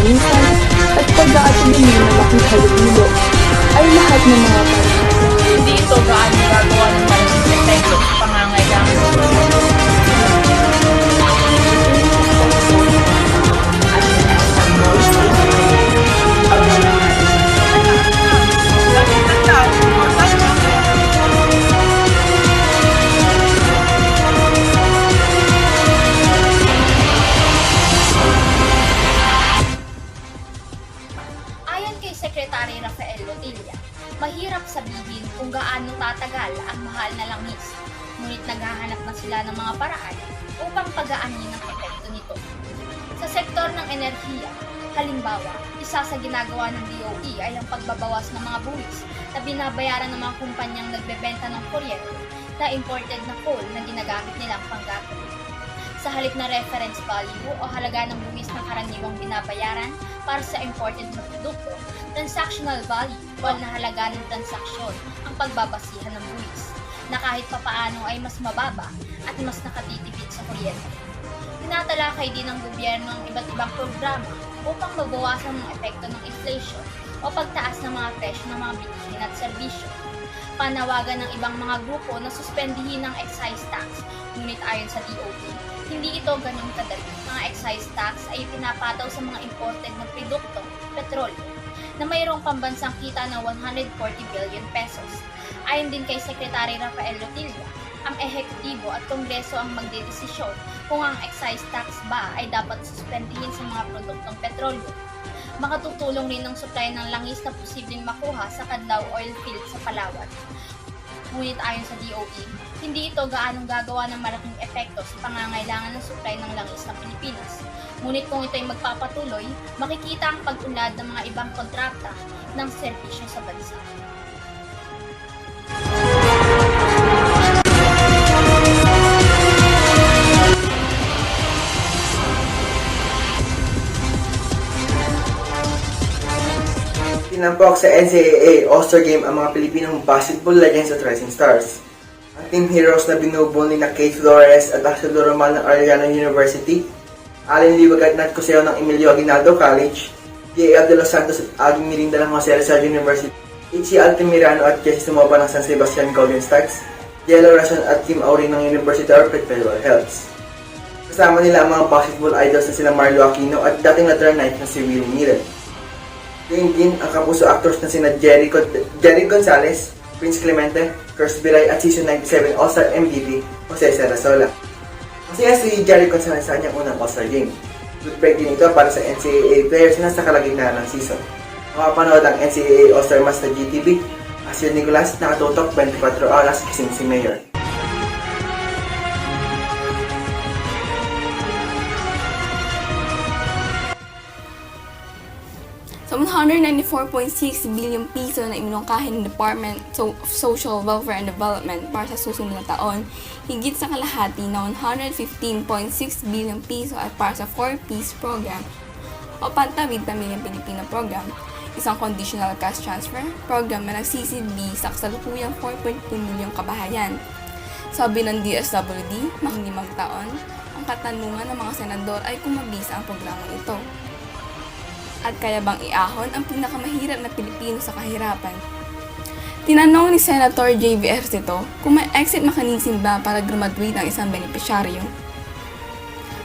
kalinisan at pag-aatubili ng malaking halumilo ay lahat ng mga paraan. Hindi ito gaano gagawa ng malaking epekto sa pangangailangan. Ayon kay Secretary Rafael Lotilla, mahirap sabihin kung gaano tatagal ang mahal na langis, ngunit naghahanap na sila ng mga paraan upang pagaanin ang epekto nito. Sa sektor ng enerhiya, halimbawa, isa sa ginagawa ng DOE ay ang pagbabawas ng mga buwis na binabayaran ng mga kumpanyang nagbebenta ng kuryente na imported na coal na ginagamit nilang panggatong. Sa halip na reference value o halaga ng buwis ng karaniwang binabayaran para sa imported na produkto, transactional value o na halaga ng transaksyon ang pagbabasihan ng buwis, na kahit papaano ay mas mababa at mas nakatitipid sa kuryente. Tinatalakay din ng gobyerno ang iba't ibang programa upang mabawasan ang epekto ng inflation o pagtaas ng mga presyo ng mga bilihin at serbisyo. Panawagan ng ibang mga grupo na suspendihin ang excise tax, ngunit ayon sa DOE, hindi ito ganun kadali. Mga excise tax ay pinapataw sa mga imported na produkto, petrolyo, na mayroong pambansang kita na 140 billion pesos. Ayon din kay Secretary Rafael Lotilla, ang ehekutibo at kongreso ang magdedesisyon kung ang excise tax ba ay dapat suspendihin sa mga produktong petrolyo. Makatutulong rin ang supply ng langis na posibleng makuha sa Cadao Oil Field sa Palawan. Ngunit ayon sa DOE, hindi ito gaanong gagawa ng malaking epekto sa pangangailangan ng supply ng langis ng Pilipinas. Ngunit kung ito'y magpapatuloy, makikita ang pag-unlad ng mga ibang kontrakta ng serbisyo sa bansa. Tinampok sa NCAA All-Star Game ang mga Pilipinong basketball legends at rising stars. Ang team heroes na binubuo ni Kate Flores at Axel Romal ng Arellano University, Allen Liwag at Nat Coseo ng Emilio Aguinaldo College, J.A. de los Santos at Aging Mirinda ng Jose Rizal University, H.C. Altamirano at Jesse Sumopa ng San Sebastian Golden Stags, Jello Rason at Kim Auring ng University of Perpetual Helps. Kasama nila ang mga basketball idols na sila Marlo Aquino at dating lateral knight na si Willie Neal. Din ang kapuso actors na sina Jerry Gonzalez, Prince Clemente, Curse Biray at Season 97 All-Star MVP Jose Sarasola. Masaya si Jerry Gonzalez sa kanyang unang All-Star Game. Good break din ito para sa NCAA players na sa kalagitnaan ng season. Makapanood ang NCAA All-Star Match sa GTV. Asir Nicolas, nakatutok 24 oras kasing si Mayor. Sa 194.6 billion piso na iminungkahi ng Department of Social Welfare and Development para sa susunod na taon, higit sa kalahati na 115.6 billion piso ay para sa 4-Piece Program o Pantawid Pamilyang Pilipino Program, isang conditional cash transfer program na nagsisilbi sa kasalukuyang 4.2 milyong kabahayan. Sabi ng DSWD, mga 5 taon, ang katanungan ng mga senador ay kung mabisa ang programang ito. At kaya bang iahon ang pinakamahirap na Pilipino sa kahirapan? Tinanong ni Senator J.V. Ejercito kung may exit mechanism ba para graduate ang isang benepisyaryo.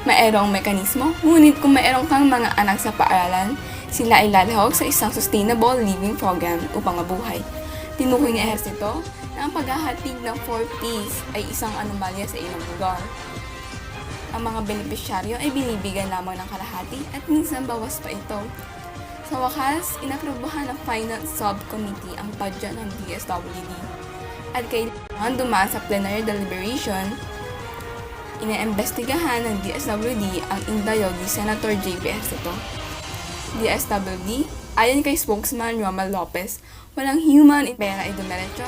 Mayroong mekanismo, ngunit kung mayroong kang mga anak sa paaralan, sila ay lalahok sa isang sustainable living program upang mabuhay. Tinukoy ni Ejercito na ang paghahatid ng 4Ps ay isang anomalya sa ilang lugar. Ang mga benepisyaryo ay binibigyan lamang ng kalahati at minsan bawas pa ito. Sa wakas, inaprobahan ng Finance Subcommittee ang budget ng DSWD. At kailangan dumaan sa plenary deliberation, iniimbestigahan ng DSWD ang indayog ni Senator J.B. Ejercito. DSWD, ayon kay spokesman Romal Lopez, walang human pera ay dumiretso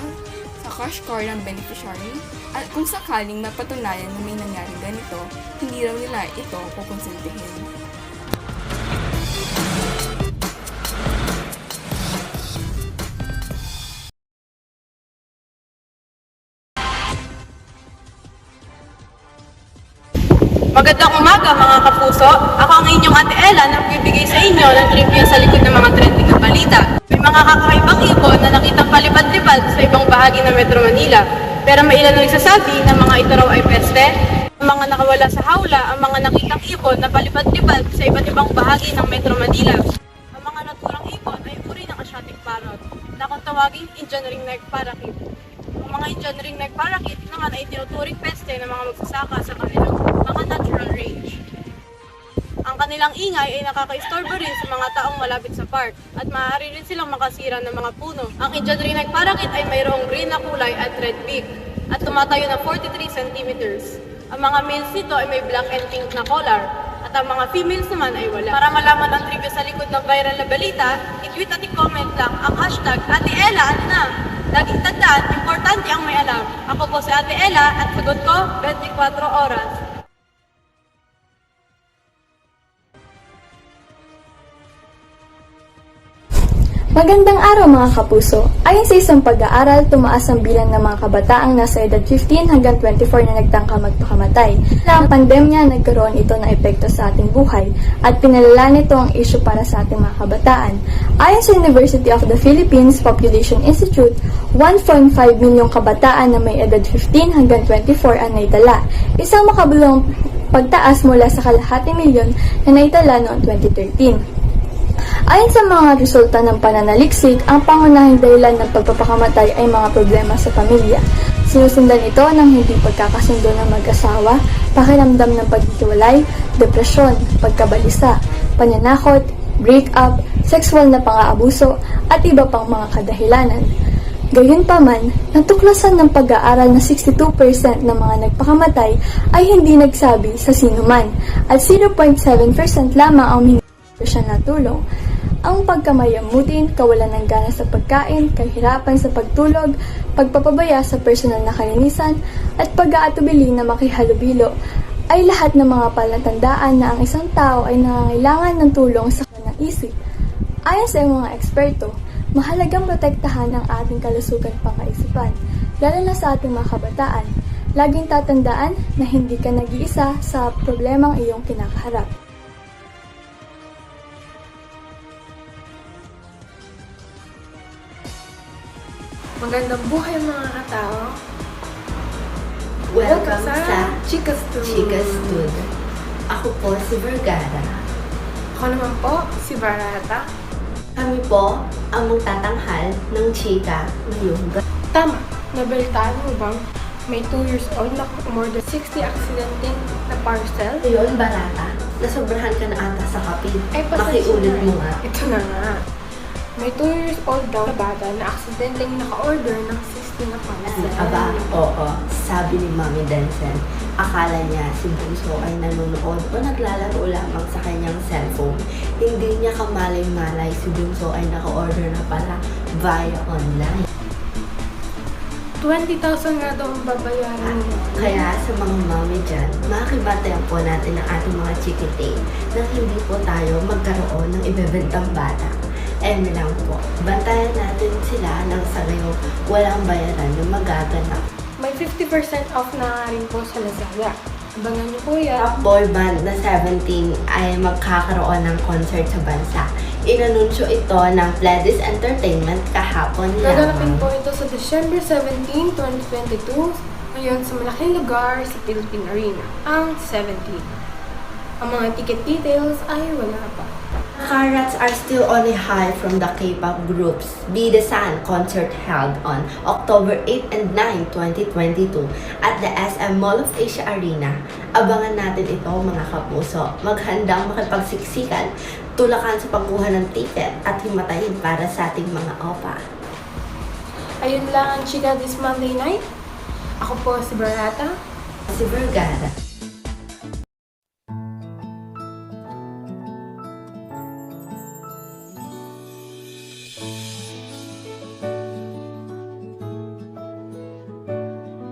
sa cash card ng beneficiary at kung sakaling mapatunayan na may nangyaring ganito, hindi raw nila ito kukonsintihin. Magandang umaga mga kapuso. Ako ang inyong Ate Ella na magbibigay sa inyo ng trivia sa likod ng mga trending na balita. May mga kakaibang ibon na nakitang palipad-lipad sa ibang bahagi ng Metro Manila. Pero may ilan na nagsasabi na mga ito raw ay peste. Ang mga nakawala sa hawla ang mga nakitang ibon na palipad-lipad sa iba't ibang bahagi ng Metro Manila. Ang mga naturang ibon ay uri ng Asiatic parrot na kung tawaging Indian ring-necked parakeet. Ang mga Indian ring-necked parakeet naman ay tinuturing peste ng mga magsasaka sa kanilang mga natural range. Ang kanilang ingay ay nakaka-istorbo rin sa mga taong malapit sa park at maaari rin silang makasira ng mga puno. Ang Indian ring-necked parakeet ay mayroong green na kulay at red beak at tumatayo ng 43 centimeters. Ang mga males nito ay may black and pink na collar at ang mga females naman ay wala. Para malaman ang trivia sa likod ng viral na balita, i-tweet at i-comment lang ang hashtag Ate Ella ano na. Laging tandaan, importante ang may alam. Ako po si Ate Ella at sagot ko 24 oras. Magandang araw mga kapuso. Ayon sa isang pag-aaral, tumaas ang bilang ng mga kabataang nasa edad 15 hanggang 24 na nagtangka magpakamatay. Ang pandemya, nagkaroon ito ng epekto sa ating buhay at pinalala nito ang issue para sa ating mga kabataan. Ayon sa University of the Philippines Population Institute, 1.5 milyong kabataan na may edad 15 hanggang 24 ang naitala. Isang makabulong pagtaas mula sa kalahating milyon na naitala noong 2013. Ayon sa mga resulta ng pananaliksik, ang pangunahing dahilan ng pagpapakamatay ay mga problema sa pamilya. Sinusundan ito ng hindi pagkakasundo ng mag-asawa, pakiramdam ng paghihiwalay, depresyon, pagkabalisa, pananakot, break-up, sexual na pang-aabuso, at iba pang mga kadahilanan. Gayunpaman, natuklasan ng pag-aaral na 62% ng mga nagpakamatay ay hindi nagsabi sa sinuman at 0.7% lamang ang siya na tulong. Ang pagkamayamutin, kawalan ng gana sa pagkain, kahirapan sa pagtulog, pagpapabaya sa personal na kalinisan, at pag-aatubili na makihalubilo ay lahat ng mga palatandaan na ang isang tao ay nangangailangan ng tulong sa kanyang isip. Ayon sa mga eksperto, mahalagang protektahan ang ating kalusugan pangkaisipan, lalo na sa ating mga kabataan. Laging tatandaan na hindi ka nag-iisa sa problemang iyong kinakaharap. Magandang buhay mga katao. Welcome sa Chicas Stud. Ako po si Vergara. Ako naman po, si Barata. Kami po ang magtatanghal ng chika ngayong gabi. Tama, nabalitaan mo bang may 2 years old na more than 60 accidenting na parcel? Ngayon, Barata, nasobrahan ka na ata sa kape. Ay, pasensya Makiulit na. mo nga. Ito na nga. May 2 years old daw na bata na accidentally naka-order ng 60 na parcel. Aba, oo. Sabi ni Mami Densen, akala niya si Bunso ay nanonood o naglalaro lamang sa kanyang cellphone. Hindi niya kamalay-malay si Bunso ay naka-order na pala via online. 20,000 nga daw ang babayaran mo. Kaya sa mga mami dyan, makibantayan po natin ang ating mga chikite nang hindi po tayo magkaroon ng ibebentang bata. Lang po, bantayan natin sila nang sa ngayon walang bayaran na magaganap. May 50% off na rin po sa Lazada. Abangan niyo po yan. Top boy band na 17 ay magkakaroon ng concert sa bansa. Inanunsyo ito ng Pledis Entertainment kahapon Gaganapin lamang. po ito sa December 17, 2022 ngayon sa malaking lugar sa Philippine Arena, ang 17. Ang mga ticket details ay wala pa. Carats are still on a high from the K-pop groups Be The Sun concert held on October 8 and 9, 2022 at the SM Mall of Asia Arena. Abangan natin ito mga kapuso. Maghandang makipagsiksikan, tulakan sa pagkuha ng ticket at himatayin para sa ating mga opa. Ayun lang ang chika this Monday night. Ako po si Barata. Si Vergara.